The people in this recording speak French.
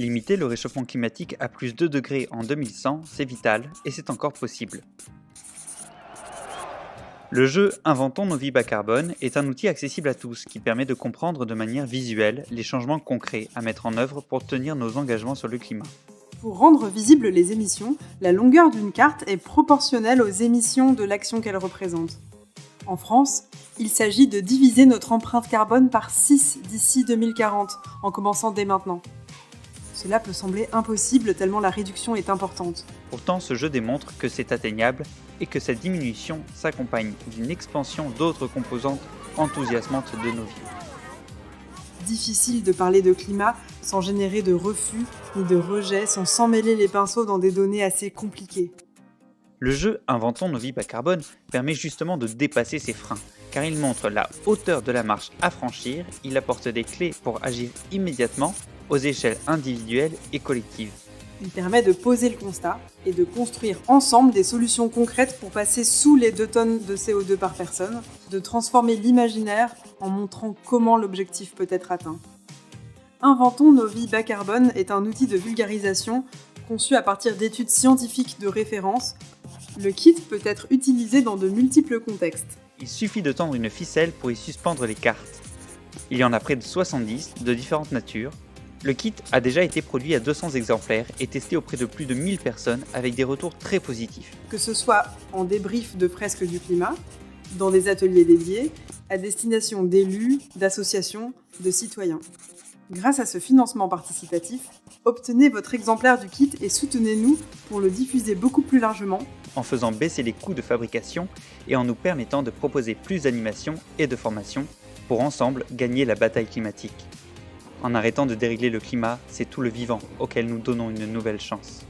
Limiter le réchauffement climatique à plus 2 degrés en 2100, c'est vital et c'est encore possible. Le jeu Inventons nos vies bas carbone est un outil accessible à tous qui permet de comprendre de manière visuelle les changements concrets à mettre en œuvre pour tenir nos engagements sur le climat. Pour rendre visibles les émissions, la longueur d'une carte est proportionnelle aux émissions de l'action qu'elle représente. En France, il s'agit de diviser notre empreinte carbone par 6 d'ici 2040, en commençant dès maintenant. Cela peut sembler impossible tellement la réduction est importante. Pourtant, ce jeu démontre que c'est atteignable et que cette diminution s'accompagne d'une expansion d'autres composantes enthousiasmantes de nos vies. Difficile de parler de climat sans générer de refus ni de rejet, sans s'emmêler les pinceaux dans des données assez compliquées. Le jeu Inventons nos vies bas carbone permet justement de dépasser ces freins, car il montre la hauteur de la marche à franchir, il apporte des clés pour agir immédiatement aux échelles individuelles et collectives. Il permet de poser le constat et de construire ensemble des solutions concrètes pour passer sous les 2 tonnes de CO2 par personne, de transformer l'imaginaire en montrant comment l'objectif peut être atteint. Inventons nos vies bas carbone est un outil de vulgarisation conçu à partir d'études scientifiques de référence. Le kit peut être utilisé dans de multiples contextes. Il suffit de tendre une ficelle pour y suspendre les cartes. Il y en a près de 70 de différentes natures. Le kit a déjà été produit à 200 exemplaires et testé auprès de plus de 1000 personnes avec des retours très positifs. Que ce soit en débrief de fresques du climat, dans des ateliers dédiés, à destination d'élus, d'associations, de citoyens. Grâce à ce financement participatif, obtenez votre exemplaire du kit et soutenez-nous pour le diffuser beaucoup plus largement, en faisant baisser les coûts de fabrication et en nous permettant de proposer plus d'animations et de formations pour ensemble gagner la bataille climatique. En arrêtant de dérégler le climat, c'est tout le vivant auquel nous donnons une nouvelle chance.